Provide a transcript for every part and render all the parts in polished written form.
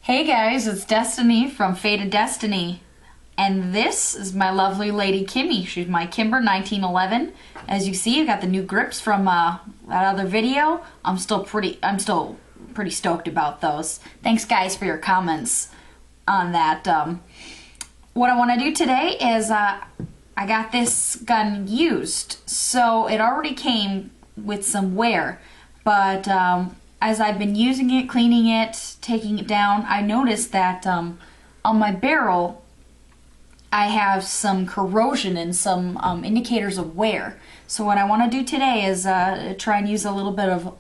Hey guys, it's Destiny from FateofDestinee, and this is my lovely lady Kimmy. She's my Kimber 1911. As you see, I got the new grips from that other video. I'm still pretty stoked about those. Thanks guys for your comments on that. What I want to do today is I got this gun used, so it already came with some wear, but as I've been using it, cleaning it, taking it down, I noticed that on my barrel I have some corrosion and some indicators of wear. So what I want to do today is try and use a little bit of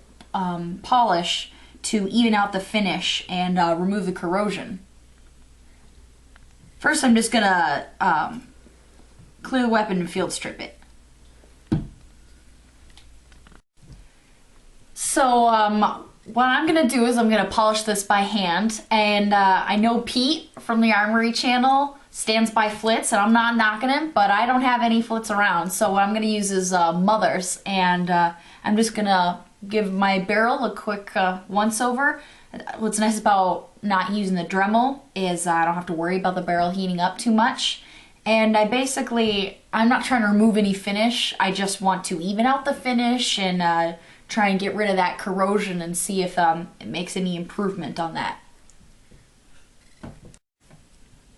polish to even out the finish and remove the corrosion. First I'm just going to clear the weapon and field strip it. So what I'm going to do is I'm going to polish this by hand, and I know Pete from the Armory channel stands by flits, and I'm not knocking him, but I don't have any flits around, so what I'm going to use is Mother's, and I'm just going to give my barrel a quick once over. What's nice about not using the Dremel is I don't have to worry about the barrel heating up too much, and I'm not trying to remove any finish, I just want to even out the finish and try and get rid of that corrosion and see if it makes any improvement on that.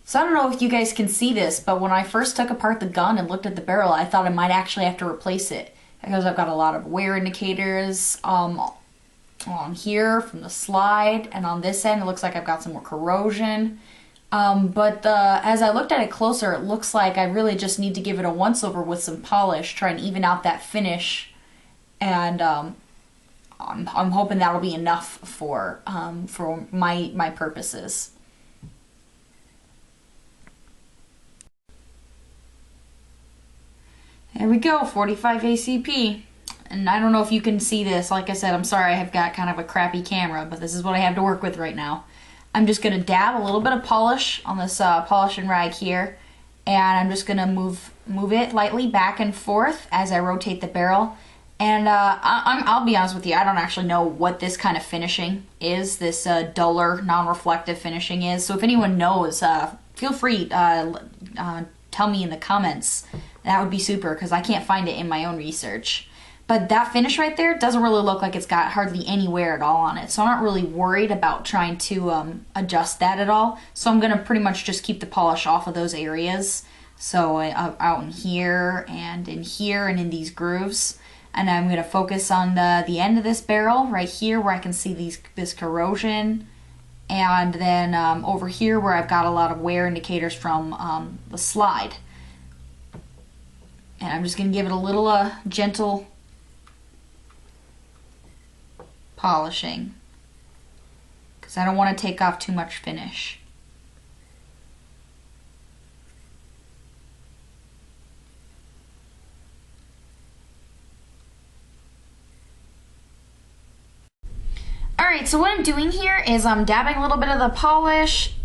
So I don't know if you guys can see this, but when I first took apart the gun and looked at the barrel, I thought I might actually have to replace it because I've got a lot of wear indicators on here from the slide, and on this end it looks like I've got some more corrosion. But as I looked at it closer, it looks like I really just need to give it a once over with some polish, try and even out that finish, and I'm hoping that'll be enough for my purposes. There we go, 45 ACP. And I don't know if you can see this. Like I said, I'm sorry I have got kind of a crappy camera, but this is what I have to work with right now. I'm just going to dab a little bit of polish on this polishing rag here, and I'm just going to move it lightly back and forth as I rotate the barrel. And I'll be honest with you, I don't actually know what this kind of finishing is, this duller, non-reflective finishing is. So if anyone knows, feel free tell me in the comments. That would be super, because I can't find it in my own research. But that finish right there doesn't really look like it's got hardly any wear at all on it. So I'm not really worried about trying to adjust that at all. So I'm going to pretty much just keep the polish off of those areas. So out in here and in these grooves. And I'm going to focus on the end of this barrel right here where I can see this corrosion. And then over here where I've got a lot of wear indicators from the slide. And I'm just going to give it a little gentle polishing, because I don't want to take off too much finish. Alright, so what I'm doing here is I'm dabbing a little bit of the polish,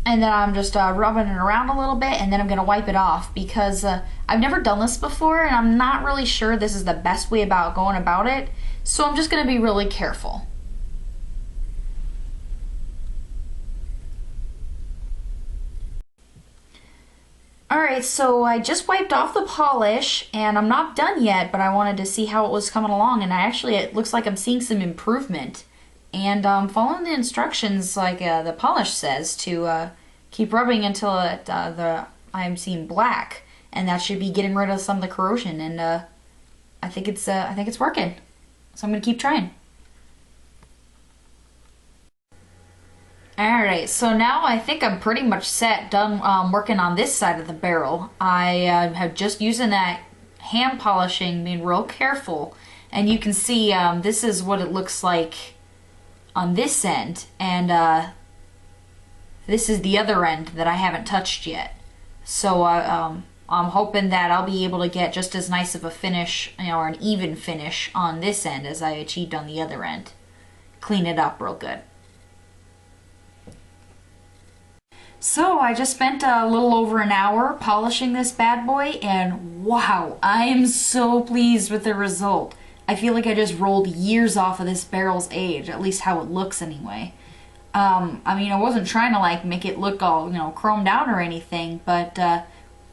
and then I'm just rubbing it around a little bit, and then I'm going to wipe it off, because I've never done this before, and I'm not really sure this is the best way about going about it, so I'm just going to be really careful. Alright, so I just wiped off the polish, and I'm not done yet, but I wanted to see how it was coming along, and it looks like I'm seeing some improvement. And following the instructions like the polish says to keep rubbing until I'm seeing black, and that should be getting rid of some of the corrosion, and I think it's working. So I'm gonna keep trying. Alright, so now I think I'm pretty much done working on this side of the barrel. I have just using that hand polishing, being real careful, and you can see this is what it looks like on this end, and this is the other end that I haven't touched yet. So I'm hoping that I'll be able to get just as nice of a finish, or an even finish on this end as I achieved on the other end. Clean it up real good. So I just spent a little over an hour polishing this bad boy, and wow, I am so pleased with the result. I feel like I just rolled years off of this barrel's age, at least how it looks anyway. I mean, I wasn't trying to like make it look all, you know, chromed out or anything, but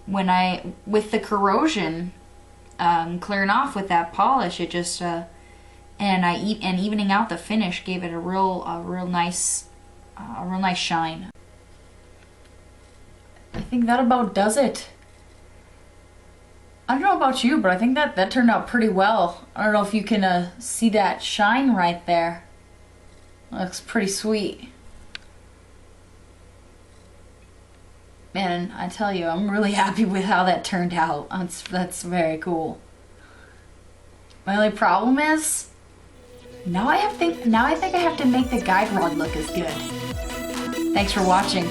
with the corrosion clearing off with that polish, it just and evening out the finish gave it a real nice shine. I think that about does it. I don't know about you, but I think that turned out pretty well. I don't know if you can see that shine right there. Looks pretty sweet. Man, I tell you, I'm really happy with how that turned out. That's very cool. My only problem is, now I think I have to make the guide rod look as good. Thanks for watching.